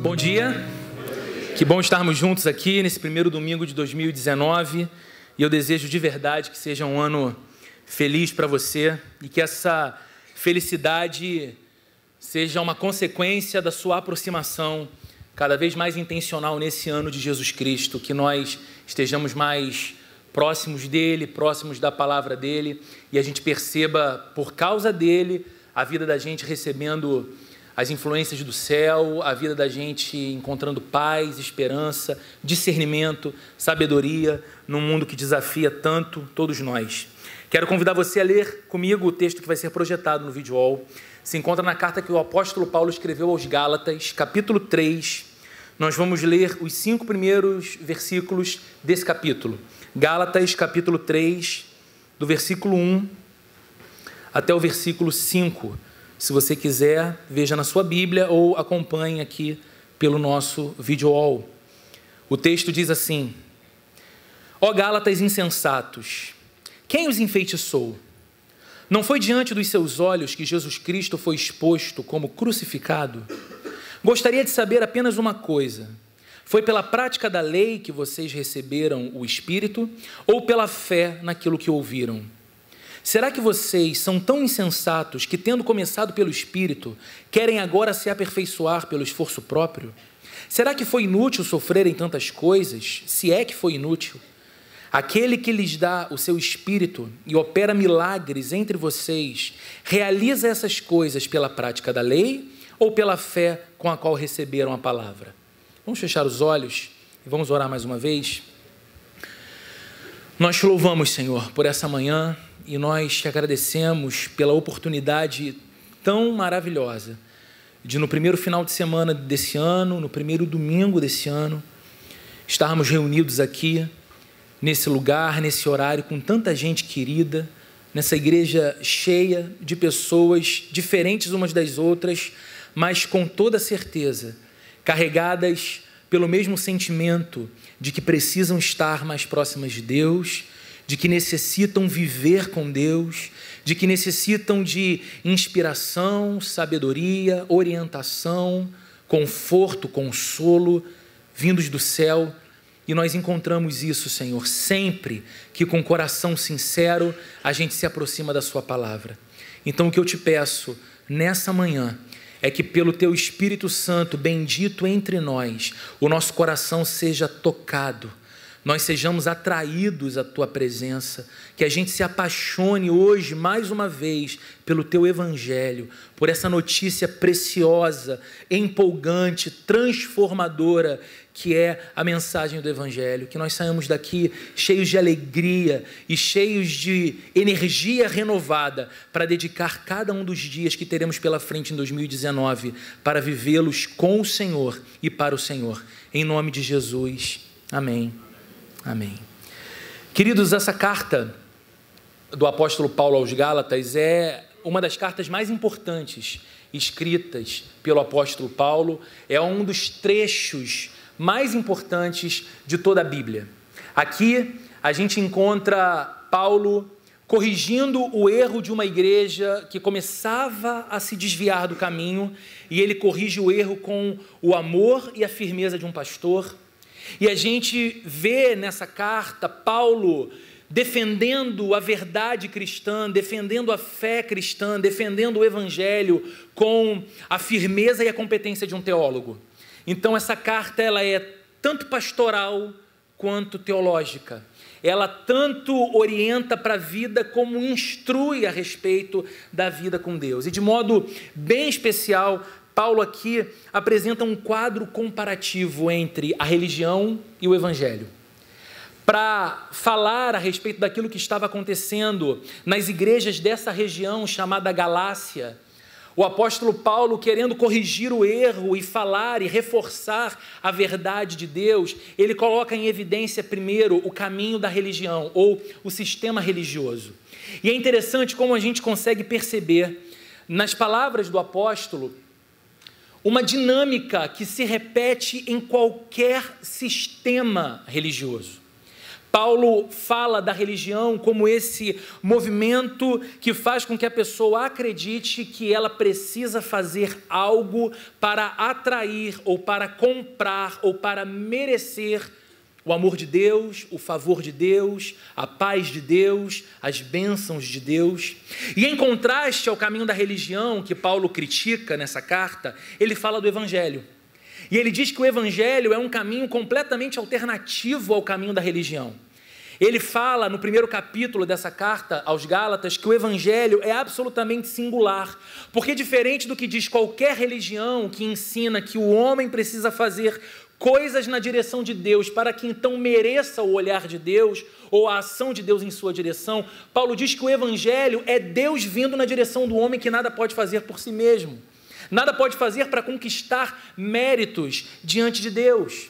Bom dia, que bom estarmos juntos aqui nesse primeiro domingo de 2019 e eu desejo de verdade que seja um ano feliz para você e que essa felicidade seja uma consequência da sua aproximação cada vez mais intencional nesse ano de Jesus Cristo, que nós estejamos mais próximos dele, próximos da palavra dele e a gente perceba por causa dele a vida da gente recebendo as influências do céu, a vida da gente encontrando paz, esperança, discernimento, sabedoria, num mundo que desafia tanto todos nós. Quero convidar você a ler comigo o texto que vai ser projetado no vídeo wall. Se encontra na carta que o apóstolo Paulo escreveu aos Gálatas, capítulo 3. Nós vamos ler os 5 primeiros versículos desse capítulo. Gálatas, capítulo 3, do versículo 1 até o versículo 5. Se você quiser, veja na sua Bíblia ou acompanhe aqui pelo nosso vídeo wall. O texto diz assim: Ó Gálatas insensatos, quem os enfeitiçou? Não foi diante dos seus olhos que Jesus Cristo foi exposto como crucificado? Gostaria de saber apenas uma coisa: foi pela prática da lei que vocês receberam o Espírito ou pela fé naquilo que ouviram? Será que vocês são tão insensatos que, tendo começado pelo Espírito, querem agora se aperfeiçoar pelo esforço próprio? Será que foi inútil sofrerem tantas coisas, se é que foi inútil? Aquele que lhes dá o seu Espírito e opera milagres entre vocês, realiza essas coisas pela prática da lei ou pela fé com a qual receberam a palavra? Vamos fechar os olhos e vamos orar mais uma vez? Nós te louvamos, Senhor, por essa manhã e nós te agradecemos pela oportunidade tão maravilhosa de, no primeiro final de semana desse ano, no primeiro domingo desse ano, estarmos reunidos aqui, nesse lugar, nesse horário, com tanta gente querida, nessa igreja cheia de pessoas diferentes umas das outras, mas com toda certeza, carregadas pelo mesmo sentimento de que precisam estar mais próximas de Deus, de que necessitam viver com Deus, de que necessitam de inspiração, sabedoria, orientação, conforto, consolo, vindos do céu. E nós encontramos isso, Senhor, sempre que com coração sincero a gente se aproxima da sua palavra. Então o que eu te peço nessa manhã é que pelo teu Espírito Santo bendito entre nós, o nosso coração seja tocado, nós sejamos atraídos à tua presença, que a gente se apaixone hoje mais uma vez pelo teu evangelho, por essa notícia preciosa, empolgante, transformadora, que é a mensagem do evangelho, que nós saímos daqui cheios de alegria e cheios de energia renovada para dedicar cada um dos dias que teremos pela frente em 2019 para vivê-los com o Senhor e para o Senhor. Em nome de Jesus, amém. Amém. Queridos, essa carta do apóstolo Paulo aos Gálatas é uma das cartas mais importantes escritas pelo apóstolo Paulo, é um dos trechos mais importantes de toda a Bíblia. Aqui a gente encontra Paulo corrigindo o erro de uma igreja que começava a se desviar do caminho, e ele corrige o erro com o amor e a firmeza de um pastor. E a gente vê nessa carta Paulo defendendo a verdade cristã, defendendo a fé cristã, defendendo o evangelho com a firmeza e a competência de um teólogo. Então essa carta ela é tanto pastoral quanto teológica. Ela tanto orienta para a vida como instrui a respeito da vida com Deus. E de modo bem especial, Paulo aqui apresenta um quadro comparativo entre a religião e o evangelho, para falar a respeito daquilo que estava acontecendo nas igrejas dessa região chamada Galácia. O apóstolo Paulo, querendo corrigir o erro e falar e reforçar a verdade de Deus, ele coloca em evidência primeiro o caminho da religião ou o sistema religioso. E é interessante como a gente consegue perceber nas palavras do apóstolo uma dinâmica que se repete em qualquer sistema religioso. Paulo fala da religião como esse movimento que faz com que a pessoa acredite que ela precisa fazer algo para atrair, ou para comprar, ou para merecer o amor de Deus, o favor de Deus, a paz de Deus, as bênçãos de Deus. E em contraste ao caminho da religião que Paulo critica nessa carta, ele fala do Evangelho. E ele diz que o Evangelho é um caminho completamente alternativo ao caminho da religião. Ele fala no primeiro capítulo dessa carta aos Gálatas que o Evangelho é absolutamente singular, porque diferente do que diz qualquer religião que ensina que o homem precisa fazer coisas na direção de Deus para que então mereça o olhar de Deus ou a ação de Deus em sua direção, Paulo diz que o Evangelho é Deus vindo na direção do homem que nada pode fazer por si mesmo. Nada pode fazer para conquistar méritos diante de Deus.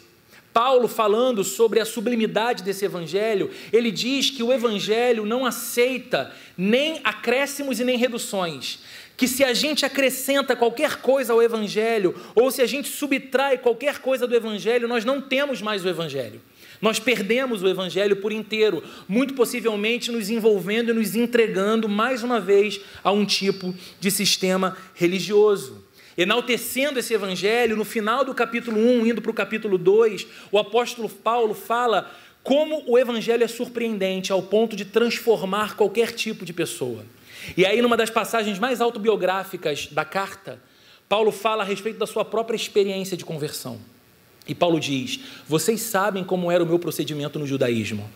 Paulo, falando sobre a sublimidade desse Evangelho, ele diz que o Evangelho não aceita nem acréscimos e nem reduções. Que se a gente acrescenta qualquer coisa ao Evangelho, ou se a gente subtrai qualquer coisa do Evangelho, nós não temos mais o Evangelho. Nós perdemos o Evangelho por inteiro, muito possivelmente nos envolvendo e nos entregando mais uma vez a um tipo de sistema religioso. Enaltecendo esse Evangelho, no final do capítulo 1, indo para o capítulo 2, o apóstolo Paulo fala como o Evangelho é surpreendente ao ponto de transformar qualquer tipo de pessoa. E aí, numa das passagens mais autobiográficas da carta, Paulo fala a respeito da sua própria experiência de conversão. E Paulo diz: vocês sabem como era o meu procedimento no judaísmo.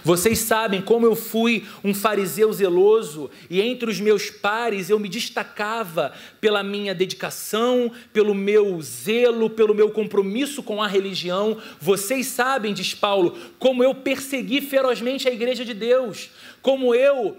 Vocês sabem como eu fui um fariseu zeloso e entre os meus pares eu me destacava pela minha dedicação, pelo meu zelo, pelo meu compromisso com a religião. Vocês sabem, diz Paulo, como eu persegui ferozmente a igreja de Deus, como eu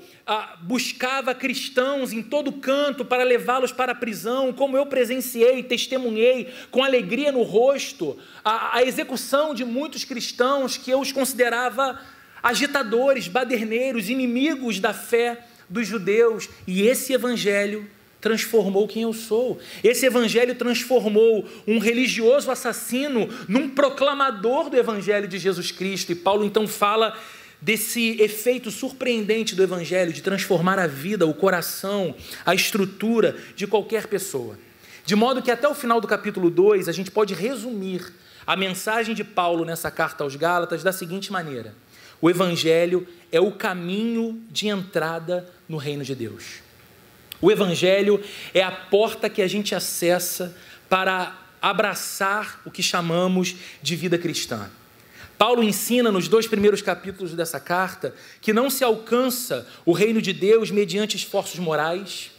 buscava cristãos em todo canto para levá-los para a prisão, como eu presenciei, testemunhei com alegria no rosto a execução de muitos cristãos que eu os considerava agitadores, baderneiros, inimigos da fé dos judeus. E esse Evangelho transformou quem eu sou. Esse Evangelho transformou um religioso assassino num proclamador do Evangelho de Jesus Cristo. E Paulo então fala desse efeito surpreendente do Evangelho de transformar a vida, o coração, a estrutura de qualquer pessoa. De modo que até o final do capítulo 2 a gente pode resumir a mensagem de Paulo nessa carta aos Gálatas da seguinte maneira: o Evangelho é o caminho de entrada no reino de Deus. O Evangelho é a porta que a gente acessa para abraçar o que chamamos de vida cristã. Paulo ensina nos 2 primeiros capítulos dessa carta que não se alcança o reino de Deus mediante esforços morais,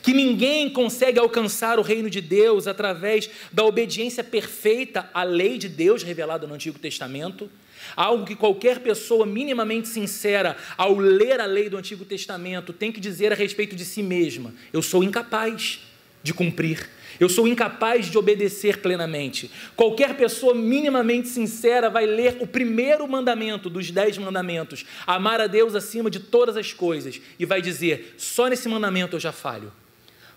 que ninguém consegue alcançar o reino de Deus através da obediência perfeita à lei de Deus revelada no Antigo Testamento, algo que qualquer pessoa minimamente sincera, ao ler a lei do Antigo Testamento, tem que dizer a respeito de si mesma: eu sou incapaz de cumprir, eu sou incapaz de obedecer plenamente. Qualquer pessoa minimamente sincera vai ler o primeiro mandamento dos 10 mandamentos, amar a Deus acima de todas as coisas, e vai dizer: só nesse mandamento eu já falho.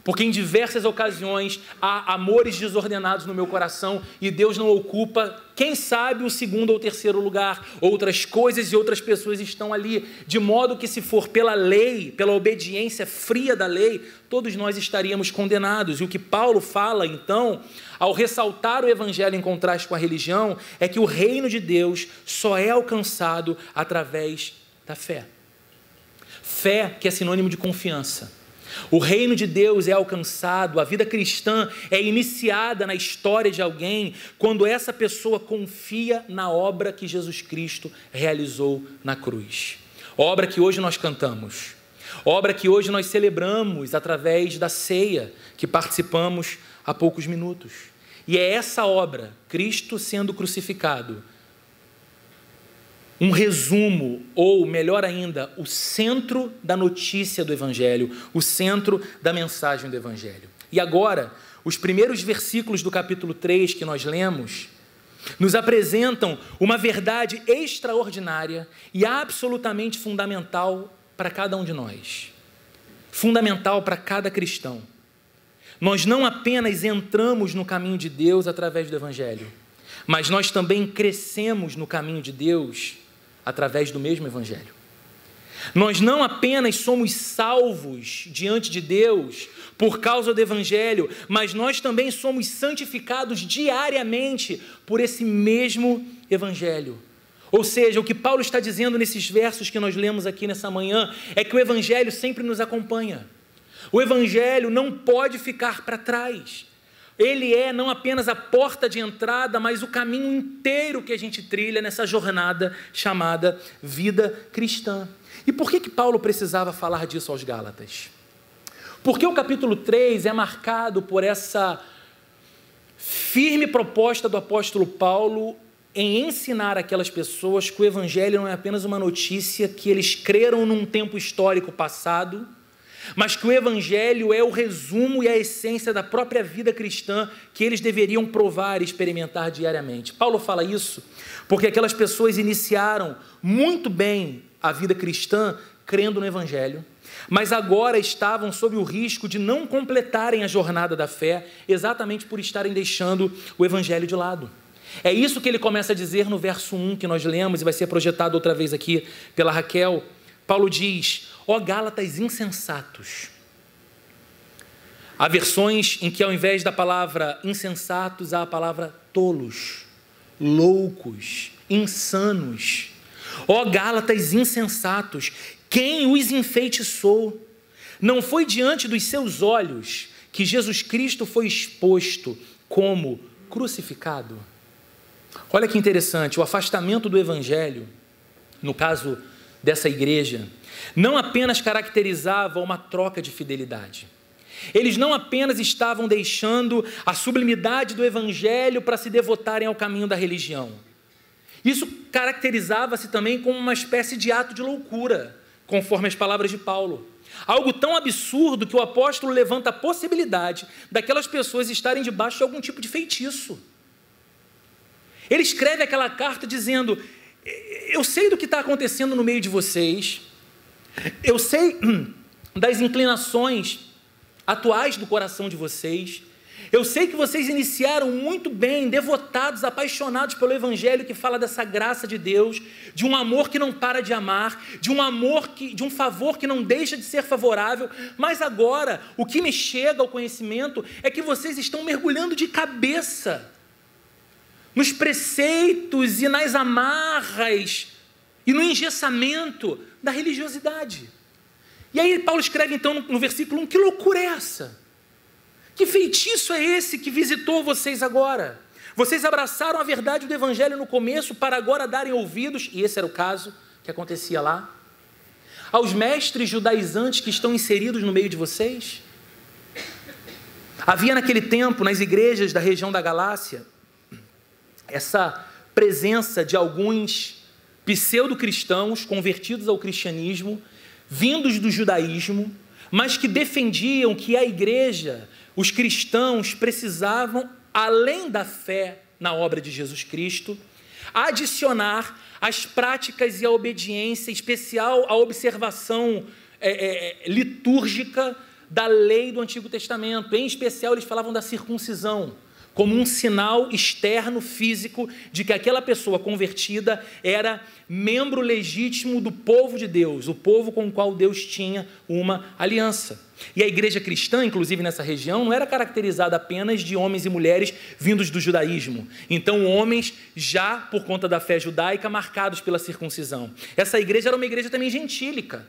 Porque em diversas ocasiões há amores desordenados no meu coração e Deus não ocupa, quem sabe, o segundo ou terceiro lugar. Outras coisas e outras pessoas estão ali, de modo que se for pela lei, pela obediência fria da lei, todos nós estaríamos condenados. E o que Paulo fala, então, ao ressaltar o Evangelho em contraste com a religião, é que o reino de Deus só é alcançado através da fé. Fé que é sinônimo de confiança. O reino de Deus é alcançado, a vida cristã é iniciada na história de alguém quando essa pessoa confia na obra que Jesus Cristo realizou na cruz. Obra que hoje nós cantamos, obra que hoje nós celebramos através da ceia que participamos há poucos minutos. E é essa obra, Cristo sendo crucificado, um resumo, ou melhor ainda, o centro da notícia do Evangelho, o centro da mensagem do Evangelho. E agora, os primeiros versículos do capítulo 3 que nós lemos, nos apresentam uma verdade extraordinária e absolutamente fundamental para cada um de nós. Fundamental para cada cristão. Nós não apenas entramos no caminho de Deus através do Evangelho, mas nós também crescemos no caminho de Deus através do mesmo evangelho. Nós não apenas somos salvos diante de Deus por causa do evangelho, mas nós também somos santificados diariamente por esse mesmo evangelho. Ou seja, o que Paulo está dizendo nesses versos que nós lemos aqui nessa manhã é que o evangelho sempre nos acompanha. O evangelho não pode ficar para trás. Ele é não apenas a porta de entrada, mas o caminho inteiro que a gente trilha nessa jornada chamada vida cristã. E por que Paulo precisava falar disso aos Gálatas? Porque o capítulo 3 é marcado por essa firme proposta do apóstolo Paulo em ensinar aquelas pessoas que o evangelho não é apenas uma notícia que eles creram num tempo histórico passado, mas que o evangelho é o resumo e a essência da própria vida cristã que eles deveriam provar e experimentar diariamente. Paulo fala isso porque aquelas pessoas iniciaram muito bem a vida cristã crendo no evangelho, mas agora estavam sob o risco de não completarem a jornada da fé, exatamente por estarem deixando o evangelho de lado. É isso que ele começa a dizer no verso 1 que nós lemos e vai ser projetado outra vez aqui pela Raquel. Paulo diz: ó Gálatas insensatos. Há versões em que ao invés da palavra insensatos, há a palavra tolos, loucos, insanos. Ó Gálatas insensatos, quem os enfeitiçou? Não foi diante dos seus olhos que Jesus Cristo foi exposto como crucificado? Olha que interessante, o afastamento do evangelho, no caso dessa igreja, não apenas caracterizava uma troca de fidelidade. Eles não apenas estavam deixando a sublimidade do evangelho para se devotarem ao caminho da religião. Isso caracterizava-se também como uma espécie de ato de loucura, conforme as palavras de Paulo. Algo tão absurdo que o apóstolo levanta a possibilidade daquelas pessoas estarem debaixo de algum tipo de feitiço. Ele escreve aquela carta dizendo: eu sei do que está acontecendo no meio de vocês, eu sei das inclinações atuais do coração de vocês, eu sei que vocês iniciaram muito bem, devotados, apaixonados pelo evangelho que fala dessa graça de Deus, de um amor que não para de amar, de um favor que não deixa de ser favorável, mas agora o que me chega ao conhecimento é que vocês estão mergulhando de cabeça nos preceitos e nas amarras e no engessamento da religiosidade. E aí Paulo escreve então no versículo 1, que loucura é essa? Que feitiço é esse que visitou vocês agora? Vocês abraçaram a verdade do evangelho no começo para agora darem ouvidos, e esse era o caso que acontecia lá, aos mestres judaizantes que estão inseridos no meio de vocês? Havia naquele tempo, nas igrejas da região da Galácia, essa presença de alguns pseudo-cristãos convertidos ao cristianismo, vindos do judaísmo, mas que defendiam que a igreja, os cristãos precisavam, além da fé na obra de Jesus Cristo, adicionar as práticas e a obediência, em especial a observação litúrgica da lei do Antigo Testamento. Em especial, eles falavam da circuncisão, como um sinal externo, físico, de que aquela pessoa convertida era membro legítimo do povo de Deus, o povo com o qual Deus tinha uma aliança. E a igreja cristã, inclusive nessa região, não era caracterizada apenas de homens e mulheres vindos do judaísmo. Então, homens já, por conta da fé judaica, marcados pela circuncisão. Essa igreja era uma igreja também gentílica.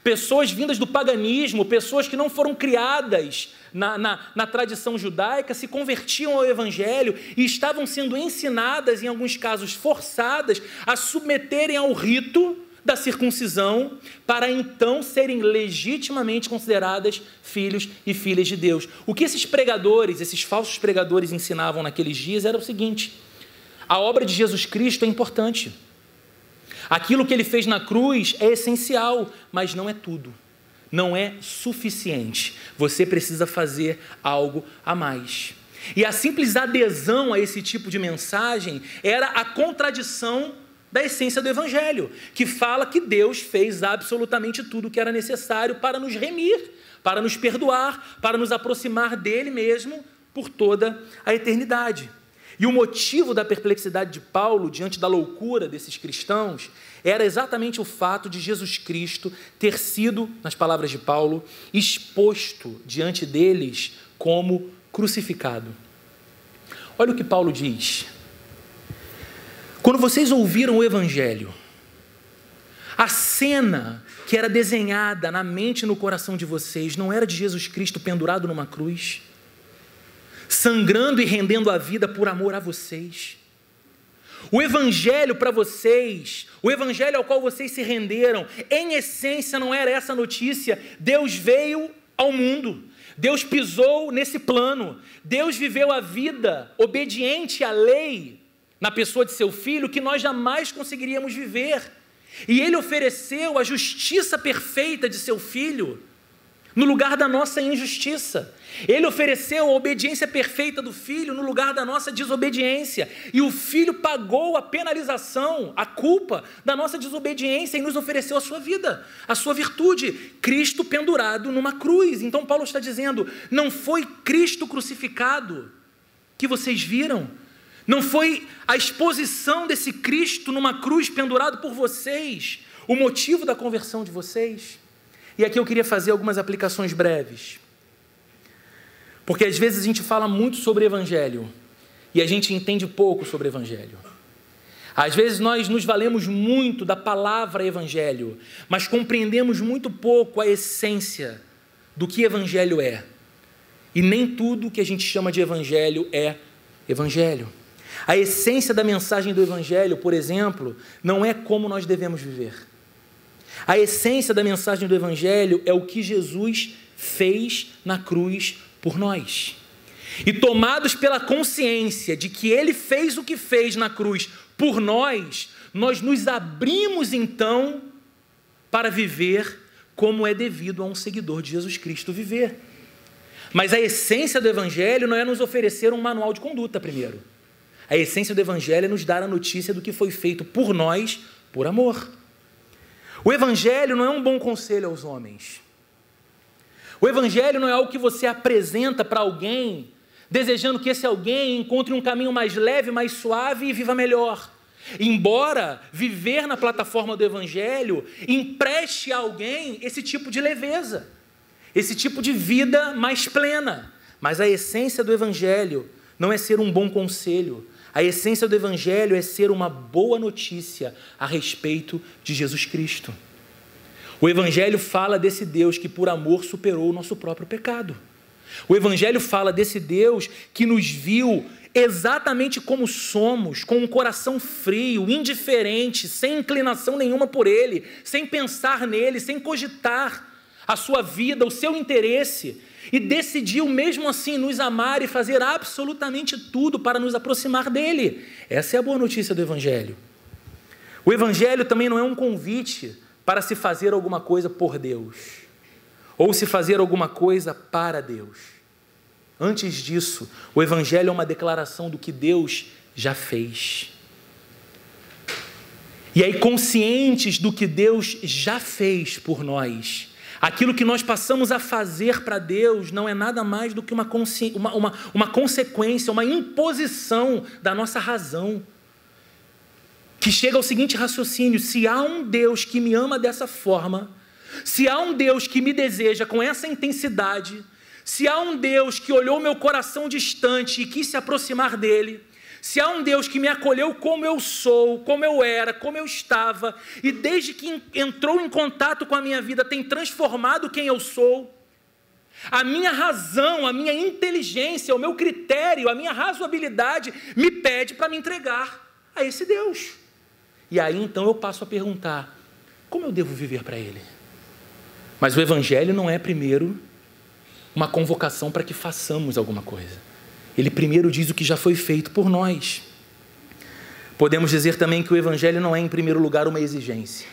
Pessoas vindas do paganismo, pessoas que não foram criadas na tradição judaica, se convertiam ao evangelho e estavam sendo ensinadas, em alguns casos forçadas, a submeterem ao rito da circuncisão, para então serem legitimamente consideradas filhos e filhas de Deus. O que esses pregadores, esses falsos pregadores ensinavam naqueles dias era o seguinte: a obra de Jesus Cristo é importante. Aquilo que ele fez na cruz é essencial, mas não é tudo. Não é suficiente. Você precisa fazer algo a mais. E a simples adesão a esse tipo de mensagem era a contradição da essência do evangelho, que fala que Deus fez absolutamente tudo o que era necessário para nos remir, para nos perdoar, para nos aproximar dele mesmo por toda a eternidade. E o motivo da perplexidade de Paulo diante da loucura desses cristãos era exatamente o fato de Jesus Cristo ter sido, nas palavras de Paulo, exposto diante deles como crucificado. Olha o que Paulo diz. Quando vocês ouviram o Evangelho, a cena que era desenhada na mente e no coração de vocês não era de Jesus Cristo pendurado numa cruz, sangrando e rendendo a vida por amor a vocês. O Evangelho para vocês, o Evangelho ao qual vocês se renderam, em essência não era essa notícia: Deus veio ao mundo, Deus pisou nesse plano, Deus viveu a vida obediente à lei, na pessoa de seu Filho, que nós jamais conseguiríamos viver. E Ele ofereceu a justiça perfeita de seu Filho, no lugar da nossa injustiça. Ele ofereceu a obediência perfeita do Filho no lugar da nossa desobediência. E o Filho pagou a penalização, a culpa da nossa desobediência e nos ofereceu a sua vida, a sua virtude. Cristo pendurado numa cruz. Então Paulo está dizendo, não foi Cristo crucificado que vocês viram. Não foi a exposição desse Cristo numa cruz pendurado por vocês o motivo da conversão de vocês. E aqui eu queria fazer algumas aplicações breves. Porque às vezes a gente fala muito sobre Evangelho e a gente entende pouco sobre Evangelho. Às vezes nós nos valemos muito da palavra Evangelho, mas compreendemos muito pouco a essência do que Evangelho é. E nem tudo que a gente chama de Evangelho é Evangelho. A essência da mensagem do Evangelho, por exemplo, não é como nós devemos viver. A essência da mensagem do Evangelho é o que Jesus fez na cruz por nós. E tomados pela consciência de que Ele fez o que fez na cruz por nós, nós nos abrimos então para viver como é devido a um seguidor de Jesus Cristo viver. Mas a essência do Evangelho não é nos oferecer um manual de conduta primeiro. A essência do Evangelho é nos dar a notícia do que foi feito por nós, por amor. O Evangelho não é um bom conselho aos homens. O Evangelho não é algo que você apresenta para alguém, desejando que esse alguém encontre um caminho mais leve, mais suave e viva melhor. Embora viver na plataforma do Evangelho empreste a alguém esse tipo de leveza, esse tipo de vida mais plena. Mas a essência do Evangelho não é ser um bom conselho. A essência do Evangelho é ser uma boa notícia a respeito de Jesus Cristo. O Evangelho fala desse Deus que por amor superou o nosso próprio pecado. O Evangelho fala desse Deus que nos viu exatamente como somos, com um coração frio, indiferente, sem inclinação nenhuma por Ele, sem pensar nele, sem cogitar a sua vida, o seu interesse, e decidiu mesmo assim nos amar e fazer absolutamente tudo para nos aproximar dele. Essa é a boa notícia do Evangelho. O Evangelho também não é um convite para se fazer alguma coisa por Deus, ou se fazer alguma coisa para Deus. Antes disso, o Evangelho é uma declaração do que Deus já fez. E aí, conscientes do que Deus já fez por nós, aquilo que nós passamos a fazer para Deus não é nada mais do que uma consequência, uma imposição da nossa razão, que chega ao seguinte raciocínio: se há um Deus que me ama dessa forma, se há um Deus que me deseja com essa intensidade, se há um Deus que olhou meu coração distante e quis se aproximar dele, se há um Deus que me acolheu como eu sou, como eu era, como eu estava, e desde que entrou em contato com a minha vida tem transformado quem eu sou, a minha razão, a minha inteligência, o meu critério, a minha razoabilidade me pede para me entregar a esse Deus. E aí então eu passo a perguntar: como eu devo viver para Ele? Mas o Evangelho não é primeiro uma convocação para que façamos alguma coisa. Ele primeiro diz o que já foi feito por nós. Podemos dizer também que o Evangelho não é em primeiro lugar uma exigência.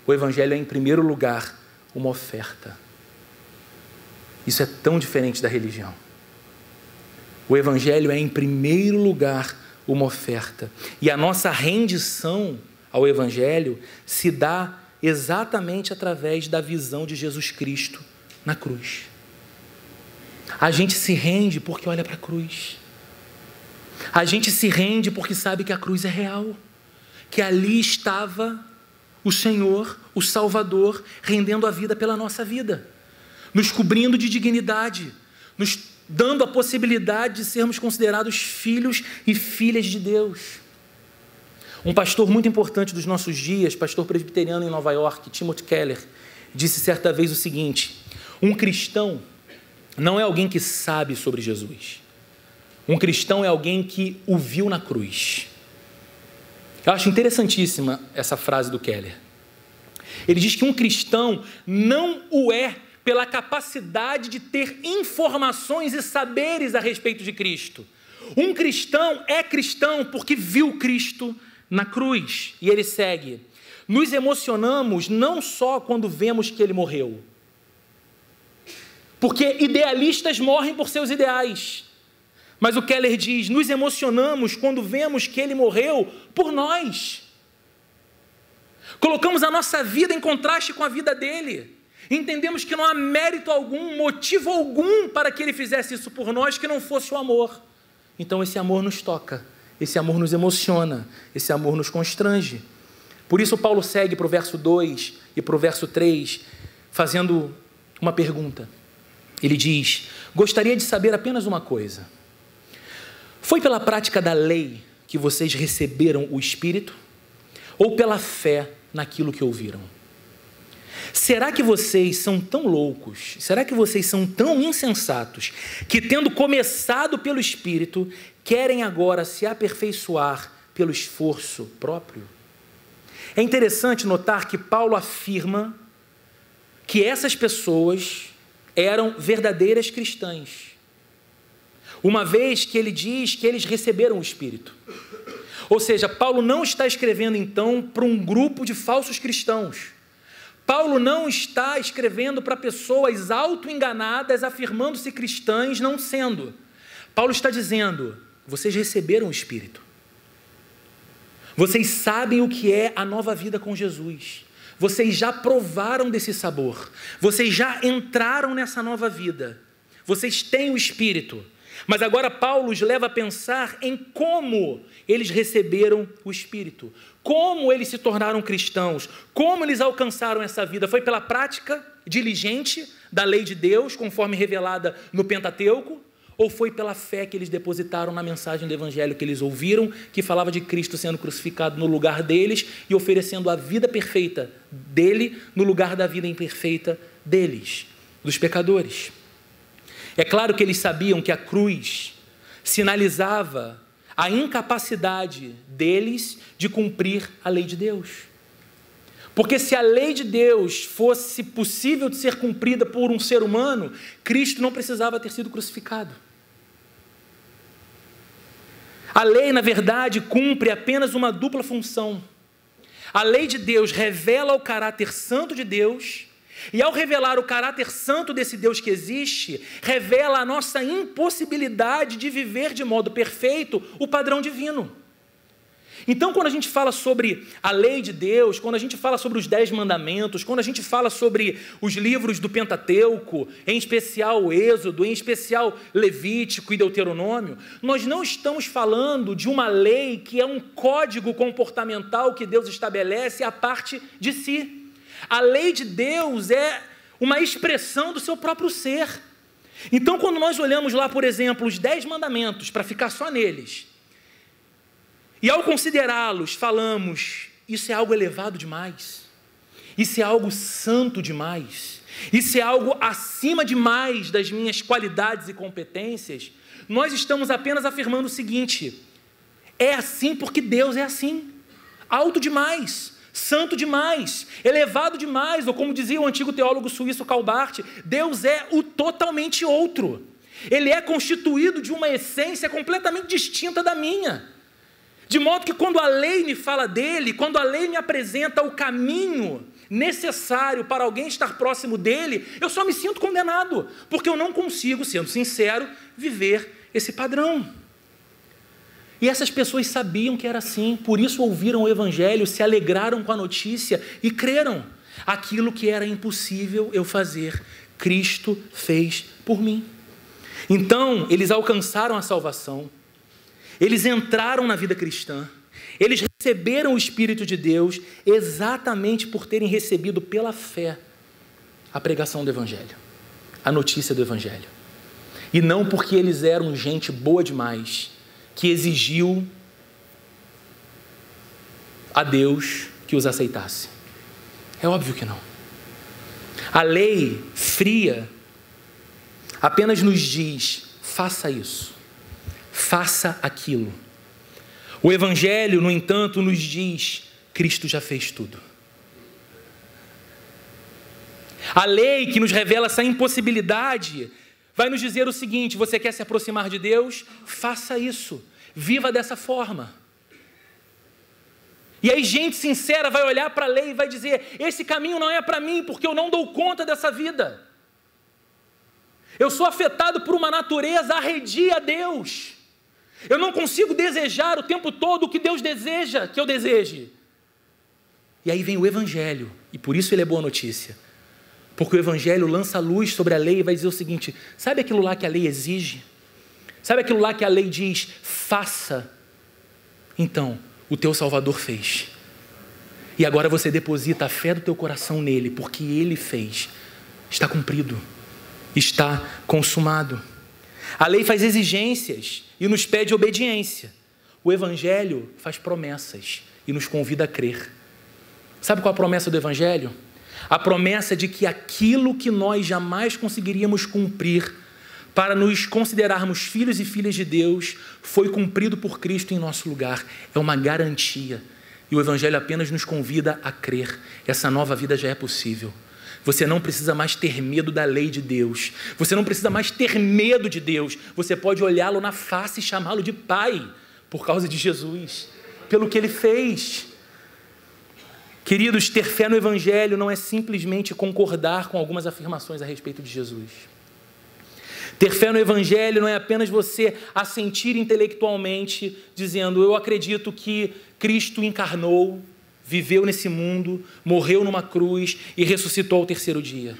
O Evangelho é em primeiro lugar uma oferta. Isso é tão diferente da religião. O Evangelho é em primeiro lugar uma oferta. E a nossa rendição ao Evangelho se dá exatamente através da visão de Jesus Cristo na cruz. A gente se rende porque olha para a cruz. A gente se rende porque sabe que a cruz é real, que ali estava o Senhor, o Salvador, rendendo a vida pela nossa vida, nos cobrindo de dignidade, nos dando a possibilidade de sermos considerados filhos e filhas de Deus. Um pastor muito importante dos nossos dias, pastor presbiteriano em Nova York, Timothy Keller, disse certa vez o seguinte: um cristão não é alguém que sabe sobre Jesus. Um cristão é alguém que o viu na cruz. Eu acho interessantíssima essa frase do Keller. Ele diz que um cristão não o é pela capacidade de ter informações e saberes a respeito de Cristo. Um cristão é cristão porque viu Cristo na cruz. E ele segue: nos emocionamos não só quando vemos que ele morreu, porque idealistas morrem por seus ideais. Mas o Keller diz: nos emocionamos quando vemos que ele morreu por nós. Colocamos a nossa vida em contraste com a vida dele. Entendemos que não há mérito algum, motivo algum para que ele fizesse isso por nós que não fosse o amor. Então esse amor nos toca, esse amor nos emociona, esse amor nos constrange. Por isso Paulo segue para o verso 2 e para o verso 3, fazendo uma pergunta. Ele diz: gostaria de saber apenas uma coisa. Foi pela prática da lei que vocês receberam o Espírito? Ou pela fé naquilo que ouviram? Será que vocês são tão loucos, será que vocês são tão insensatos, que tendo começado pelo Espírito, querem agora se aperfeiçoar pelo esforço próprio? É interessante notar que Paulo afirma que essas pessoas eram verdadeiras cristãs, uma vez que ele diz que eles receberam o Espírito. Ou seja, Paulo não está escrevendo então para um grupo de falsos cristãos. Paulo não está escrevendo para pessoas auto-enganadas, afirmando-se cristãs, não sendo. Paulo está dizendo: vocês receberam o Espírito. Vocês sabem o que é a nova vida com Jesus. Vocês já provaram desse sabor. Vocês já entraram nessa nova vida. Vocês têm o Espírito. Mas agora Paulo os leva a pensar em como eles receberam o Espírito, como eles se tornaram cristãos, como eles alcançaram essa vida. Foi pela prática diligente da lei de Deus, conforme revelada no Pentateuco, ou foi pela fé que eles depositaram na mensagem do Evangelho que eles ouviram, que falava de Cristo sendo crucificado no lugar deles e oferecendo a vida perfeita dele no lugar da vida imperfeita deles, dos pecadores? É claro que eles sabiam que a cruz sinalizava a incapacidade deles de cumprir a lei de Deus. Porque se a lei de Deus fosse possível de ser cumprida por um ser humano, Cristo não precisava ter sido crucificado. A lei, na verdade, cumpre apenas uma dupla função. A lei de Deus revela o caráter santo de Deus, e ao revelar o caráter santo desse Deus que existe, revela a nossa impossibilidade de viver de modo perfeito o padrão divino. Então, quando a gente fala sobre a lei de Deus, quando a gente fala sobre os 10 mandamentos, quando a gente fala sobre os livros do Pentateuco, em especial o Êxodo, em especial Levítico e Deuteronômio, nós não estamos falando de uma lei que é um código comportamental que Deus estabelece à parte de si. A lei de Deus é uma expressão do seu próprio ser. Então, quando nós olhamos lá, por exemplo, os 10 mandamentos, para ficar só neles, e ao considerá-los, falamos: isso é algo elevado demais, isso é algo santo demais, isso é algo acima demais das minhas qualidades e competências, nós estamos apenas afirmando o seguinte: é assim porque Deus é assim, alto demais, santo demais, elevado demais, ou como dizia o antigo teólogo suíço Karl Barth, Deus é o totalmente outro. Ele é constituído de uma essência completamente distinta da minha. De modo que quando a lei me fala dele, quando a lei me apresenta o caminho necessário para alguém estar próximo dele, eu só me sinto condenado, porque eu não consigo, sendo sincero, viver esse padrão. E essas pessoas sabiam que era assim, por isso ouviram o Evangelho, se alegraram com a notícia e creram. Aquilo que era impossível eu fazer, Cristo fez por mim. Então, eles alcançaram a salvação. Eles entraram na vida cristã, eles receberam o Espírito de Deus exatamente por terem recebido pela fé a pregação do Evangelho, a notícia do Evangelho. E não porque eles eram gente boa demais, que exigiu a Deus que os aceitasse. É óbvio que não. A lei fria apenas nos diz: faça isso, faça aquilo. O Evangelho, no entanto, nos diz: Cristo já fez tudo. A lei que nos revela essa impossibilidade vai nos dizer o seguinte: você quer se aproximar de Deus? Faça isso, viva dessa forma. E aí gente sincera vai olhar para a lei e vai dizer: esse caminho não é para mim, porque eu não dou conta dessa vida. Eu sou afetado por uma natureza arredia a Deus. Eu não consigo desejar o tempo todo o que Deus deseja que eu deseje. E aí vem o Evangelho, e por isso ele é boa notícia. Porque o Evangelho lança luz sobre a lei e vai dizer o seguinte: sabe aquilo lá que a lei exige? Sabe aquilo lá que a lei diz, faça? Então, o teu Salvador fez. E agora você deposita a fé do teu coração nele, porque ele fez. Está cumprido. Está consumado. A lei faz exigências e nos pede obediência. O Evangelho faz promessas e nos convida a crer. Sabe qual a promessa do Evangelho? A promessa de que aquilo que nós jamais conseguiríamos cumprir para nos considerarmos filhos e filhas de Deus foi cumprido por Cristo em nosso lugar. É uma garantia. E o Evangelho apenas nos convida a crer. Essa nova vida já é possível. Você não precisa mais ter medo da lei de Deus. Você não precisa mais ter medo de Deus. Você pode olhá-lo na face e chamá-lo de Pai, por causa de Jesus, pelo que Ele fez. Queridos, ter fé no Evangelho não é simplesmente concordar com algumas afirmações a respeito de Jesus. Ter fé no Evangelho não é apenas você assentir intelectualmente, dizendo: eu acredito que Cristo encarnou, viveu nesse mundo, morreu numa cruz e ressuscitou ao terceiro dia.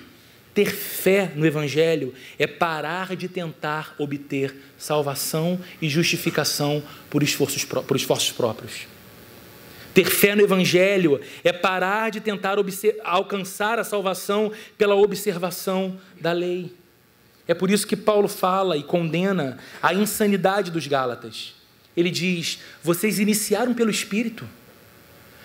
Ter fé no Evangelho é parar de tentar obter salvação e justificação por esforços próprios. Ter fé no Evangelho é parar de tentar alcançar a salvação pela observação da lei. É por isso que Paulo fala e condena a insanidade dos Gálatas. Ele diz: vocês iniciaram pelo Espírito.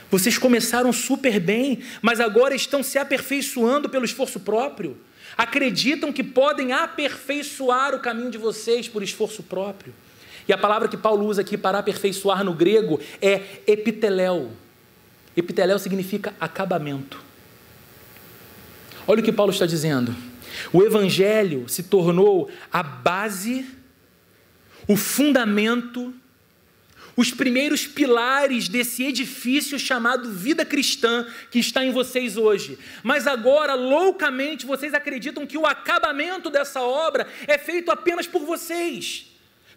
Vocês começaram super bem, mas agora estão se aperfeiçoando pelo esforço próprio. Acreditam que podem aperfeiçoar o caminho de vocês por esforço próprio. E a palavra que Paulo usa aqui para aperfeiçoar no grego é epiteléu. Epiteléu significa acabamento. Olha o que Paulo está dizendo. O Evangelho se tornou a base, o fundamento, os primeiros pilares desse edifício chamado vida cristã que está em vocês hoje. Mas agora, loucamente, vocês acreditam que o acabamento dessa obra é feito apenas por vocês,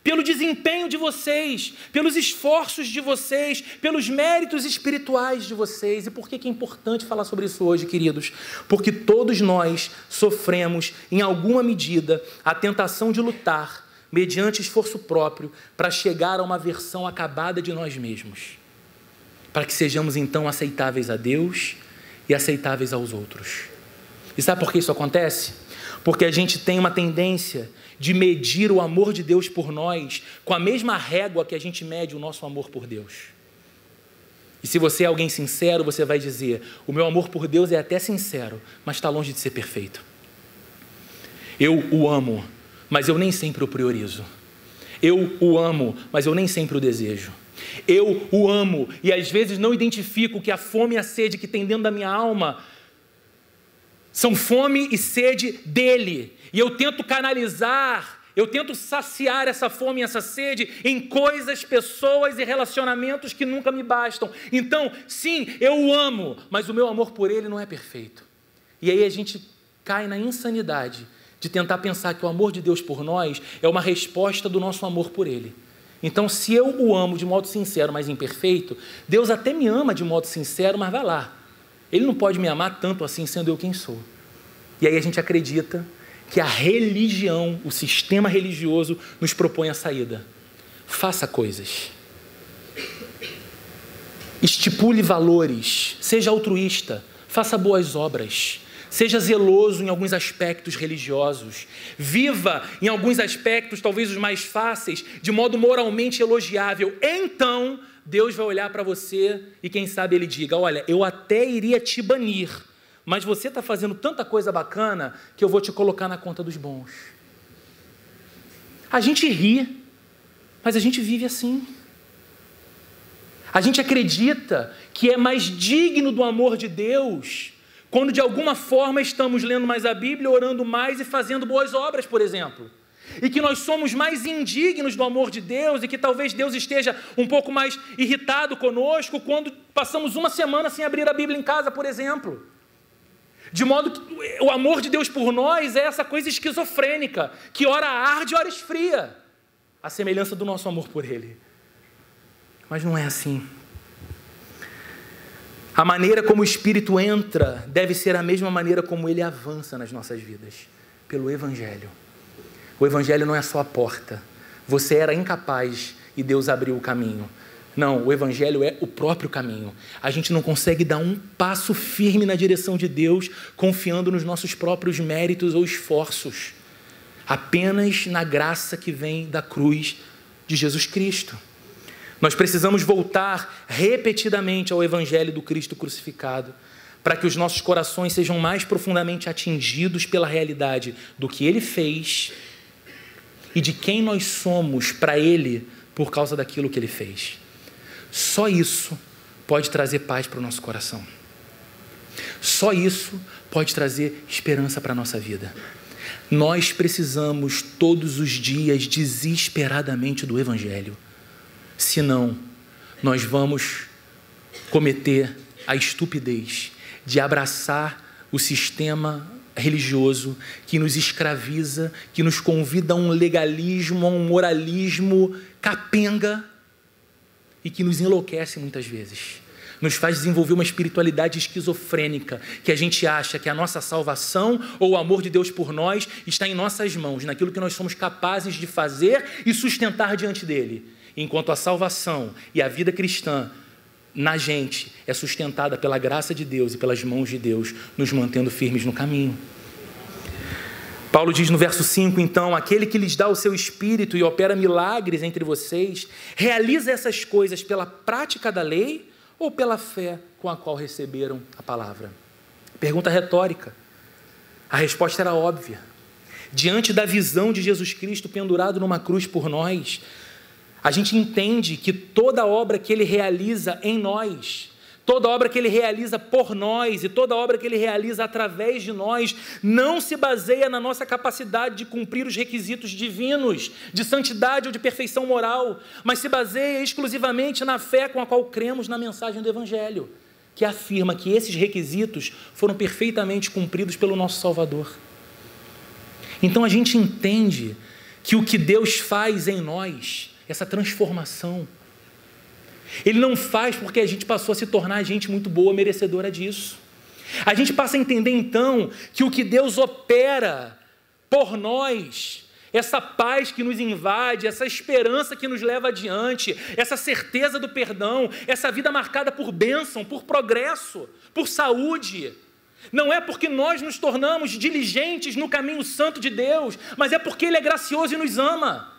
pelo desempenho de vocês, pelos esforços de vocês, pelos méritos espirituais de vocês. E por que é importante falar sobre isso hoje, queridos? Porque todos nós sofremos, em alguma medida, a tentação de lutar mediante esforço próprio, para chegar a uma versão acabada de nós mesmos, para que sejamos então aceitáveis a Deus e aceitáveis aos outros. E sabe por que isso acontece? Porque a gente tem uma tendência de medir o amor de Deus por nós com a mesma régua que a gente mede o nosso amor por Deus. E se você é alguém sincero, você vai dizer: o meu amor por Deus é até sincero, mas está longe de ser perfeito. Eu o amo, mas eu nem sempre o priorizo. Eu o amo, mas eu nem sempre o desejo. Eu o amo e às vezes não identifico que a fome e a sede que tem dentro da minha alma são fome e sede dele. E eu tento canalizar, eu tento saciar essa fome e essa sede em coisas, pessoas e relacionamentos que nunca me bastam. Então, sim, eu o amo, mas o meu amor por ele não é perfeito. E aí a gente cai na insanidade de tentar pensar que o amor de Deus por nós é uma resposta do nosso amor por ele. Então, se eu o amo de modo sincero, mas imperfeito, Deus até me ama de modo sincero, mas vai lá. Ele não pode me amar tanto assim, sendo eu quem sou. E aí a gente acredita que a religião, o sistema religioso, nos propõe a saída. faça coisas. Estipule valores, seja altruísta, faça boas obras, seja zeloso em alguns aspectos religiosos, viva em alguns aspectos, talvez os mais fáceis, de modo moralmente elogiável. Então, Deus vai olhar para você e quem sabe Ele diga, olha, eu até iria te banir, mas você está fazendo tanta coisa bacana que eu vou te colocar na conta dos bons. A gente ri, mas a gente vive assim. A gente acredita que é mais digno do amor de Deus quando de alguma forma estamos lendo mais a Bíblia, orando mais e fazendo boas obras, por exemplo. E que nós somos mais indignos do amor de Deus e que talvez Deus esteja um pouco mais irritado conosco quando passamos uma semana sem abrir a Bíblia em casa, por exemplo. De modo que o amor de Deus por nós é essa coisa esquizofrênica, que ora arde, ora esfria, a semelhança do nosso amor por Ele. Mas não é assim. A maneira como o Espírito entra deve ser a mesma maneira como ele avança nas nossas vidas, pelo Evangelho. O Evangelho não é só a porta. Você era incapaz e Deus abriu o caminho. Não, o Evangelho é o próprio caminho. A gente não consegue dar um passo firme na direção de Deus confiando nos nossos próprios méritos ou esforços. Apenas na graça que vem da cruz de Jesus Cristo. Nós precisamos voltar repetidamente ao Evangelho do Cristo crucificado, para que os nossos corações sejam mais profundamente atingidos pela realidade do que Ele fez e de quem nós somos para Ele por causa daquilo que Ele fez. Só isso pode trazer paz para o nosso coração. Só isso pode trazer esperança para a nossa vida. Nós precisamos todos os dias desesperadamente do Evangelho. Senão, nós vamos cometer a estupidez de abraçar o sistema religioso que nos escraviza, que nos convida a um legalismo, a um moralismo capenga e que nos enlouquece muitas vezes. Nos faz desenvolver uma espiritualidade esquizofrênica, que a gente acha que a nossa salvação ou o amor de Deus por nós está em nossas mãos, naquilo que nós somos capazes de fazer e sustentar diante dele. Enquanto a salvação e a vida cristã na gente é sustentada pela graça de Deus e pelas mãos de Deus, nos mantendo firmes no caminho. Paulo diz no verso 5, então, aquele que lhes dá o seu Espírito e opera milagres entre vocês, realiza essas coisas pela prática da lei ou pela fé com a qual receberam a palavra? Pergunta retórica. A resposta era óbvia. Diante da visão de Jesus Cristo pendurado numa cruz por nós, a gente entende que toda obra que Ele realiza em nós, toda obra que Ele realiza por nós e toda obra que Ele realiza através de nós, não se baseia na nossa capacidade de cumprir os requisitos divinos, de santidade ou de perfeição moral, mas se baseia exclusivamente na fé com a qual cremos na mensagem do Evangelho, que afirma que esses requisitos foram perfeitamente cumpridos pelo nosso Salvador. Então a gente entende que o que Deus faz em nós, essa transformação, Ele não faz porque a gente passou a se tornar gente muito boa, merecedora disso. A gente passa a entender então que o que Deus opera por nós, essa paz que nos invade, essa esperança que nos leva adiante, essa certeza do perdão, essa vida marcada por bênção, por progresso, por saúde, não é porque nós nos tornamos diligentes no caminho santo de Deus, mas é porque Ele é gracioso e nos ama.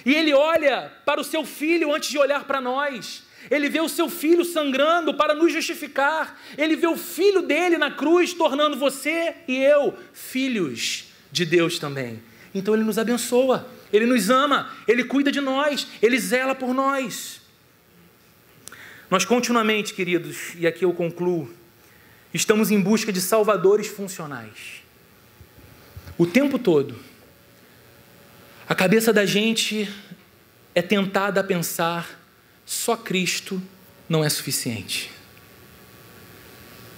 E Ele olha para o seu Filho antes de olhar para nós. Ele vê o seu Filho sangrando para nos justificar. Ele vê o Filho dele na cruz, tornando você e eu filhos de Deus também. Então Ele nos abençoa, Ele nos ama, Ele cuida de nós, Ele zela por nós. Nós continuamente, queridos, e aqui eu concluo, estamos em busca de salvadores funcionais. O tempo todo. A cabeça da gente é tentada a pensar, só Cristo não é suficiente.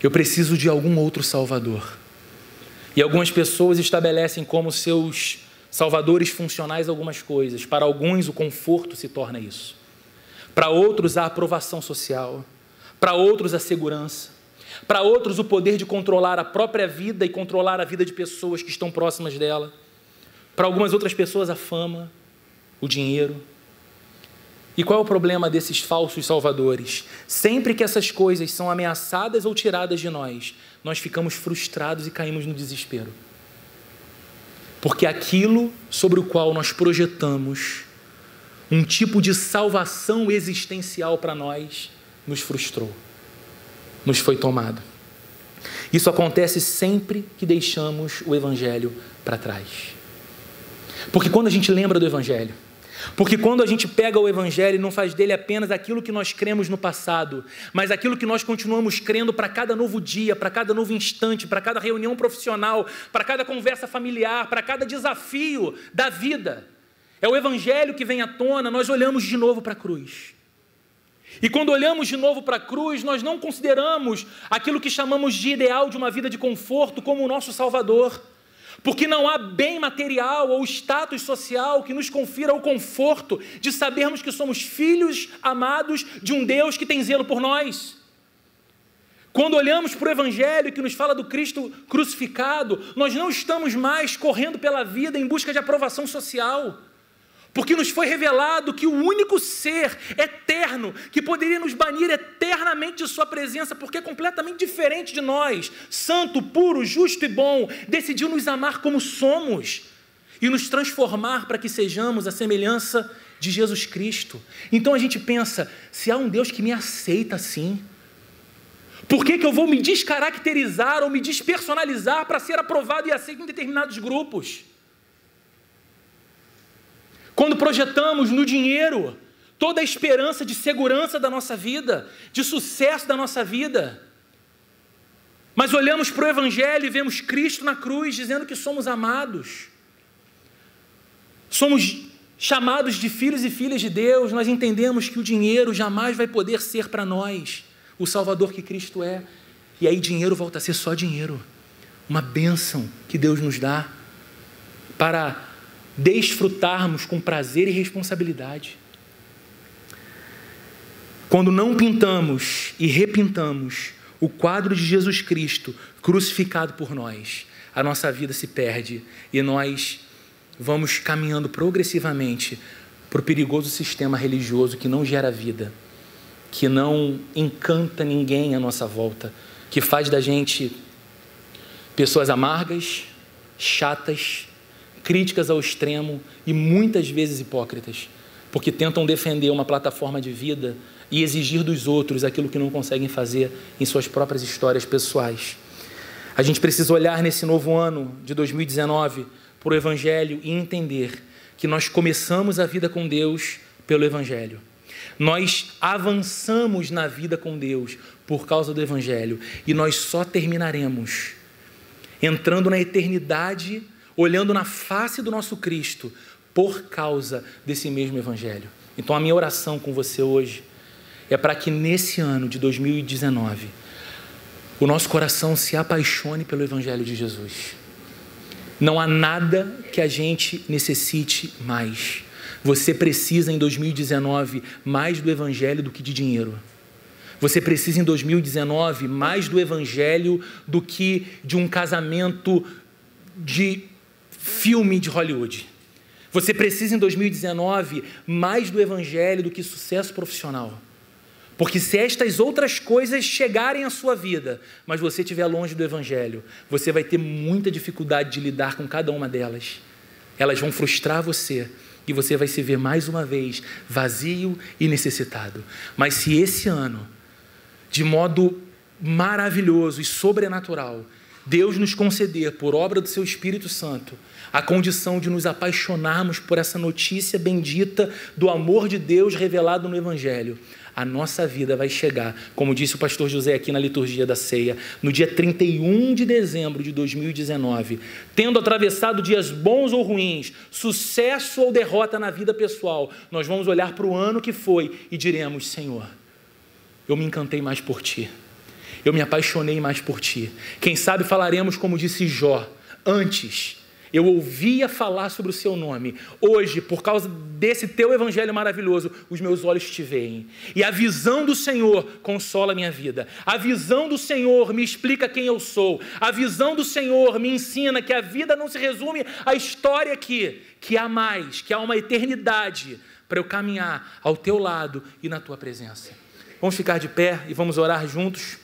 Eu preciso de algum outro Salvador. E algumas pessoas estabelecem como seus salvadores funcionais algumas coisas. Para alguns o conforto se torna isso. Para outros a aprovação social. Para outros a segurança. Para outros o poder de controlar a própria vida e controlar a vida de pessoas que estão próximas dela. Para algumas outras pessoas, a fama, o dinheiro. E qual é o problema desses falsos salvadores? Sempre que essas coisas são ameaçadas ou tiradas de nós, nós ficamos frustrados e caímos no desespero. Porque aquilo sobre o qual nós projetamos um tipo de salvação existencial para nós, nos frustrou, nos foi tomado. Isso acontece sempre que deixamos o Evangelho para trás. Porque quando a gente lembra do Evangelho, porque quando a gente pega o Evangelho e não faz dele apenas aquilo que nós cremos no passado, mas aquilo que nós continuamos crendo para cada novo dia, para cada novo instante, para cada reunião profissional, para cada conversa familiar, para cada desafio da vida, é o Evangelho que vem à tona, nós olhamos de novo para a cruz. E quando olhamos de novo para a cruz, nós não consideramos aquilo que chamamos de ideal de uma vida de conforto como o nosso Salvador. Porque não há bem material ou status social que nos confira o conforto de sabermos que somos filhos amados de um Deus que tem zelo por nós. Quando olhamos para o Evangelho que nos fala do Cristo crucificado, nós não estamos mais correndo pela vida em busca de aprovação social. Porque nos foi revelado que o único ser eterno que poderia nos banir eternamente de sua presença, porque é completamente diferente de nós, santo, puro, justo e bom, decidiu nos amar como somos e nos transformar para que sejamos a semelhança de Jesus Cristo. Então a gente pensa, se há um Deus que me aceita assim, por que eu vou me descaracterizar ou me despersonalizar para ser aprovado e aceito em determinados grupos? Quando projetamos no dinheiro toda a esperança de segurança da nossa vida, de sucesso da nossa vida, mas olhamos para o Evangelho e vemos Cristo na cruz dizendo que somos amados, somos chamados de filhos e filhas de Deus, nós entendemos que o dinheiro jamais vai poder ser para nós o Salvador que Cristo é, e aí dinheiro volta a ser só dinheiro, uma bênção que Deus nos dá para desfrutarmos com prazer e responsabilidade. Quando não pintamos e repintamos o quadro de Jesus Cristo crucificado por nós, a nossa vida se perde e nós vamos caminhando progressivamente para o perigoso sistema religioso que não gera vida, que não encanta ninguém à nossa volta, que faz da gente pessoas amargas, chatas, críticas ao extremo e muitas vezes hipócritas, porque tentam defender uma plataforma de vida e exigir dos outros aquilo que não conseguem fazer em suas próprias histórias pessoais. A gente precisa olhar nesse novo ano de 2019 para o Evangelho e entender que nós começamos a vida com Deus pelo Evangelho. Nós avançamos na vida com Deus por causa do Evangelho e nós só terminaremos entrando na eternidade, olhando na face do nosso Cristo, por causa desse mesmo Evangelho. Então a minha oração com você hoje é para que nesse ano de 2019, o nosso coração se apaixone pelo Evangelho de Jesus. Não há nada que a gente necessite mais. Você precisa em 2019 mais do Evangelho do que de dinheiro. Você precisa em 2019 mais do Evangelho do que de um casamento de filme de Hollywood. Você precisa em 2019 mais do Evangelho do que sucesso profissional. Porque se estas outras coisas chegarem à sua vida, mas você estiver longe do Evangelho, você vai ter muita dificuldade de lidar com cada uma delas. Elas vão frustrar você e você vai se ver mais uma vez vazio e necessitado. Mas se esse ano, de modo maravilhoso e sobrenatural, Deus nos conceder, por obra do seu Espírito Santo, a condição de nos apaixonarmos por essa notícia bendita do amor de Deus revelado no Evangelho, a nossa vida vai chegar, como disse o pastor José aqui na liturgia da ceia, no dia 31 de dezembro de 2019, tendo atravessado dias bons ou ruins, sucesso ou derrota na vida pessoal, nós vamos olhar para o ano que foi e diremos: Senhor, eu me encantei mais por Ti. Eu me apaixonei mais por Ti. Quem sabe falaremos como disse Jó: antes eu ouvia falar sobre o Seu nome. Hoje, por causa desse Teu Evangelho maravilhoso, os meus olhos Te veem. E a visão do Senhor consola a minha vida. A visão do Senhor me explica quem eu sou. A visão do Senhor me ensina que a vida não se resume à história aqui, que há mais, que há uma eternidade para eu caminhar ao teu lado e na tua presença. Vamos ficar de pé e vamos orar juntos.